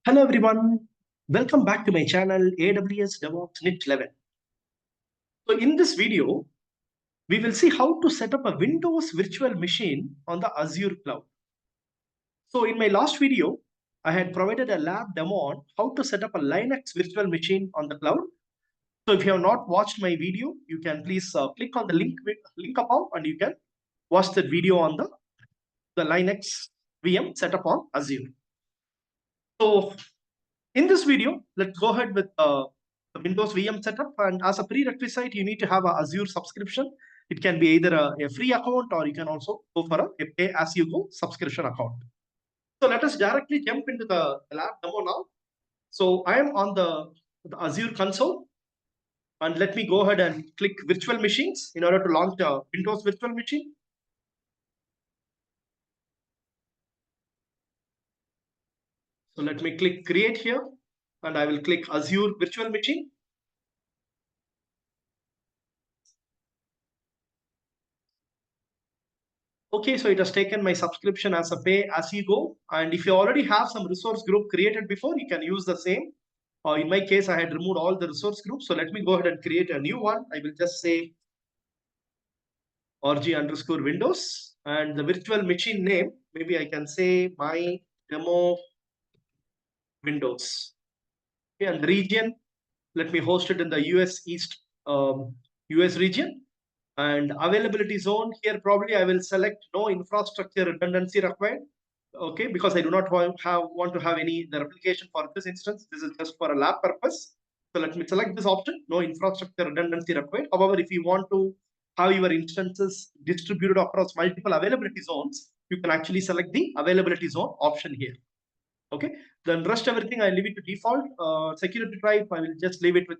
Hello everyone, welcome back to my channel AWS DevOps NIT 11. So in this video, we will see how to set up a Windows virtual machine on the Azure cloud. So in my last video, I had provided a lab demo on how to set up a Linux virtual machine on the cloud. So if you have not watched my video, you can please click on the link above and you can watch that video on the Linux VM setup on Azure. So in this video, let's go ahead with the Windows VM setup. And as a prerequisite, you need to have a Azure subscription. It can be either a free account or you can also go for a pay-as-you-go subscription account. So let us directly jump into the lab demo now. So I am on the Azure console. And let me go ahead and click virtual machines in order to launch a Windows virtual machine. So let me click create here. And I will click Azure virtual machine. Okay, so it has taken my subscription as a pay as you go. And if you already have some resource group created before, you can use the same. In my case, I had removed all the resource groups. So let me go ahead and create a new one. I will just say rg_windows. And the virtual machine name, maybe I can say my demo Windows. Okay, and the region, let me host it in the US East US region. And availability zone here, probably I will select no infrastructure redundancy required. Okay, because I do not want to have any the replication for this instance. This is just for a lab purpose. So let me select this option, no infrastructure redundancy required. However, if you want to have your instances distributed across multiple availability zones, you can actually select the availability zone option here. Okay, then rest everything I leave it to default. Security type, I will just leave it with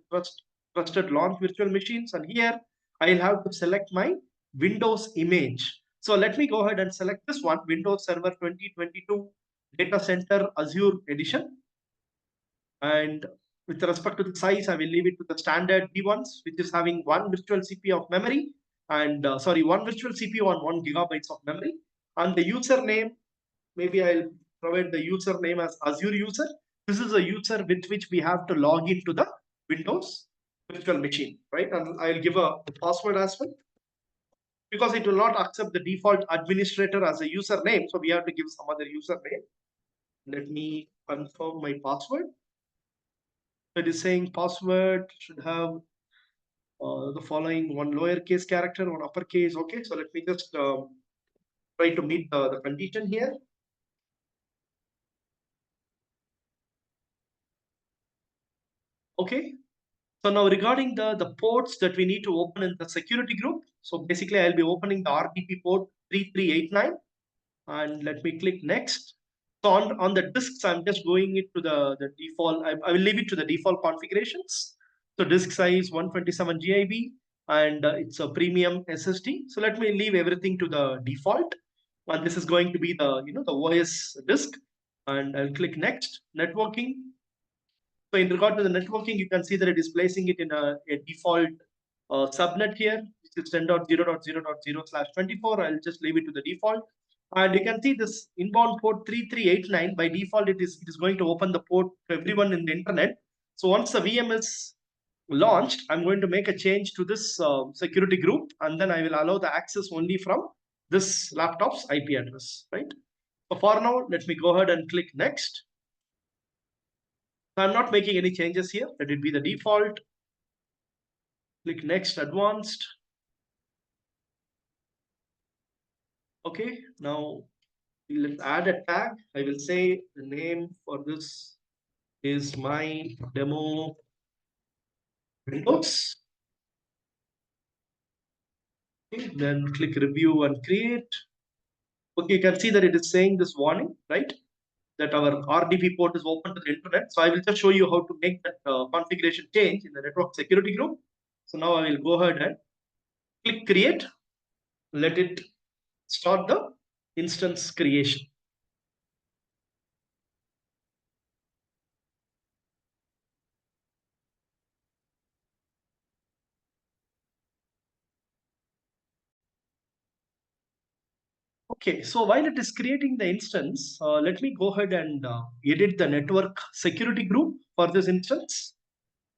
trusted launch virtual machines. And here I'll have to select my Windows image. So let me go ahead and select this one, Windows Server 2022 Data Center Azure Edition. And with respect to the size, I will leave it to the standard V1s, which is having one virtual CPU of memory and one virtual CPU on 1 GB of memory. And the username, maybe I'll provide the username as Azure user. This is a user with which we have to log into the Windows virtual machine, right? And I'll give a password as well because it will not accept the default administrator as a username. So we have to give some other username. Let me confirm my password. It is saying password should have the following: one lowercase character, one uppercase. Okay, so let me just try to meet the condition here. Okay, so now regarding the ports that we need to open in the security group. So basically I'll be opening the RDP port 3389 and let me click next. So on the disks, I'm just going it to the default. I will leave it to the default configurations. So disk size 127 GB and it's a premium SSD. So let me leave everything to the default. And this is going to be the OS disk. And I'll click next. Networking. So in regard to the networking, you can see that it is placing it in a default subnet here, which is 10.0.0.0/24. I'll just leave it to the default. And you can see this inbound port 3389. By default, it is going to open the port to everyone in the internet. So once the VM is launched, I'm going to make a change to this security group, and then I will allow the access only from this laptop's IP address, right? So for now, let me go ahead and click next. So I'm not making any changes here. Let it be the default. Click next, advanced. Okay, now let's add a tag. I will say the name for this is my demo Windows. Okay, then click review and create. Okay, you can see that it is saying this warning, right? That our RDP port is open to the internet. So I will just show you how to make that configuration change in the network security group. So now I will go ahead and click create. Let it start the instance creation. Okay, so while it is creating the instance, let me go ahead and edit the network security group for this instance.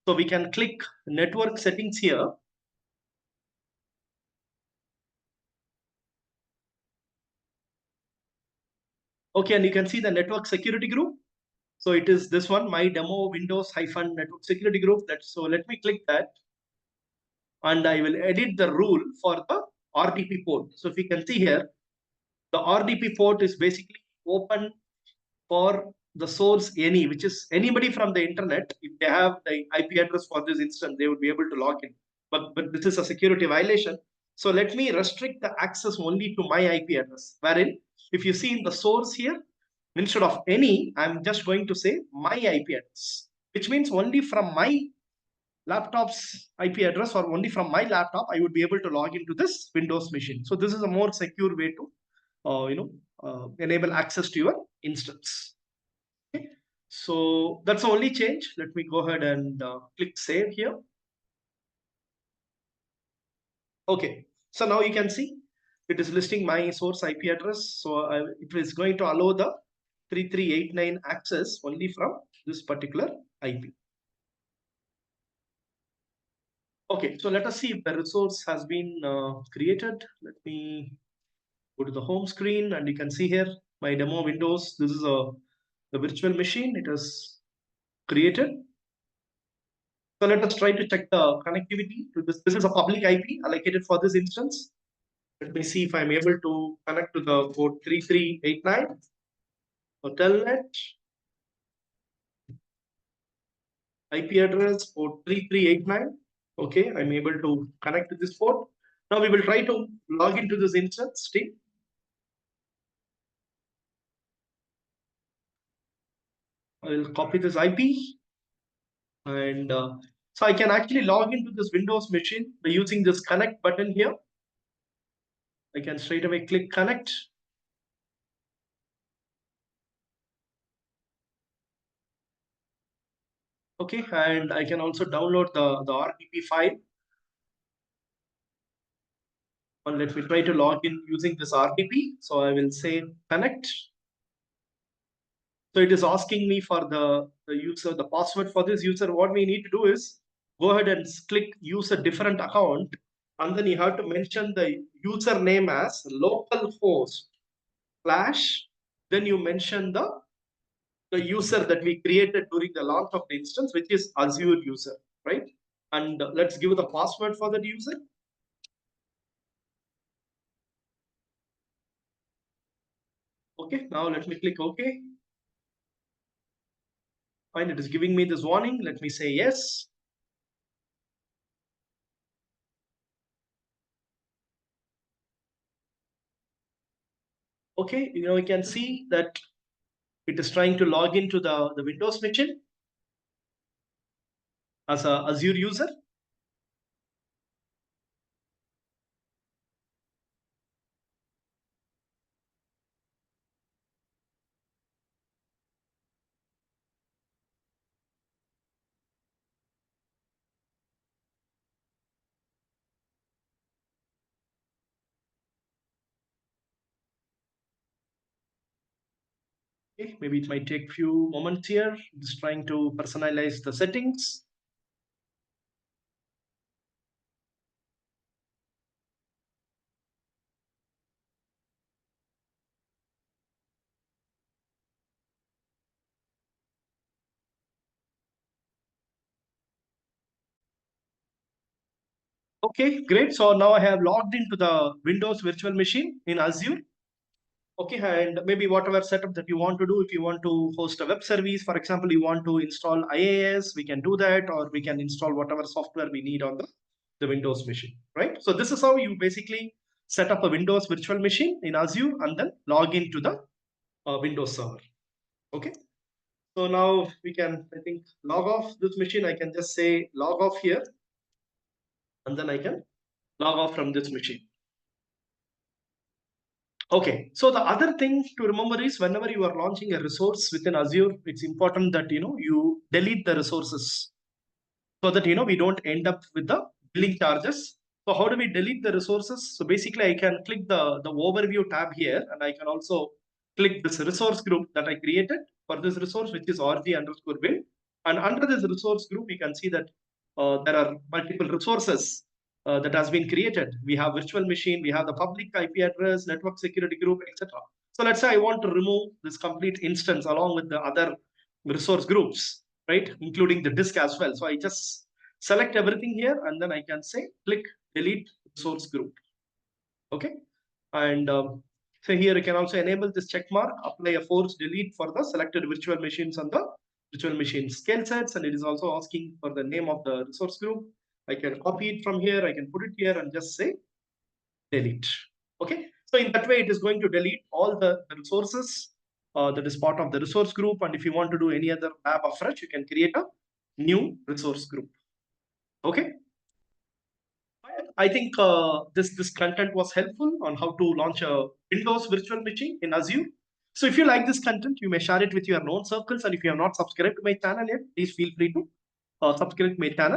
So we can click network settings here. Okay, and you can see the network security group. So it is this one, my demo Windows hyphen network security group. So let me click that, and I will edit the rule for the RDP port. So if you can see here, the RDP port is basically open for the source any, which is anybody from the internet. If they have the IP address for this instance, they would be able to log in. But this is a security violation. So let me restrict the access only to my IP address. Wherein, if you see in the source here, instead of any, I'm just going to say my IP address, which means only from my laptop's IP address or only from my laptop, I would be able to log into this Windows machine. So this is a more secure way to, enable access to your instance. Okay. So that's the only change. Let me go ahead and click save here. Okay. So now you can see it is listing my source IP address. So it is going to allow the 3389 access only from this particular IP. Okay, so let us see if the resource has been created. Let me go to the home screen, and you can see here my demo Windows. This is the virtual machine. It is created. So let us try to check the connectivity to this. This is a public IP allocated for this instance. Let me see if I'm able to connect to the port 3389. So telnet IP address port 3389. Okay, I'm able to connect to this port. Now we will try to log into this instance team. I will copy this IP, and so I can actually log into this Windows machine by using this connect button here. I can straight away click connect. Okay, and I can also download the RDP file. And let me try to log in using this RDP. So I will say connect. So it is asking me for the user, the password for this user. What we need to do is go ahead and click use a different account. And then you have to mention the username as localhost slash. Then you mention the user that we created during the launch of the instance, which is Azure user, right? And let's give the password for that user. Okay, now let me click OK. Fine, it is giving me this warning. Let me say yes. Okay, you can see that it is trying to log into the Windows machine as a Azure user. Okay, maybe it might take few moments here. It's trying to personalize the settings. Okay, great. So now I have logged into the Windows virtual machine in Azure. Okay, and maybe whatever setup that you want to do, if you want to host a web service, for example, you want to install IaaS, we can do that, or we can install whatever software we need on the Windows machine, right? So this is how you basically set up a Windows virtual machine in Azure and then log into the Windows server. Okay, so now we can, I think, log off this machine. I can just say log off here, and then I can log off from this machine. Okay, so the other thing to remember is whenever you are launching a resource within Azure, it's important that you delete the resources so that we don't end up with the billing charges. So how do we delete the resources? So basically I can click the overview tab here, and I can also click this resource group that I created for this resource, which is rg_build. And under this resource group, we can see that there are multiple resources that has been created. We have virtual machine, we have the public IP address, network security group, etc. So let's say I want to remove this complete instance along with the other resource groups, right? Including the disk as well. So I just select everything here, and then I can say click delete resource group. Okay. And so here you can also enable this check mark, apply a force delete for the selected virtual machines on the virtual machine scale sets. And it is also asking for the name of the resource group. I can copy it from here. I can put it here and just say delete. Okay. So in that way, it is going to delete all the resources that is part of the resource group. And if you want to do any other lab afresh, you can create a new resource group. Okay. I think this content was helpful on how to launch a Windows virtual machine in Azure. So if you like this content, you may share it with your known circles. And if you have not subscribed to my channel yet, please feel free to subscribe to my channel.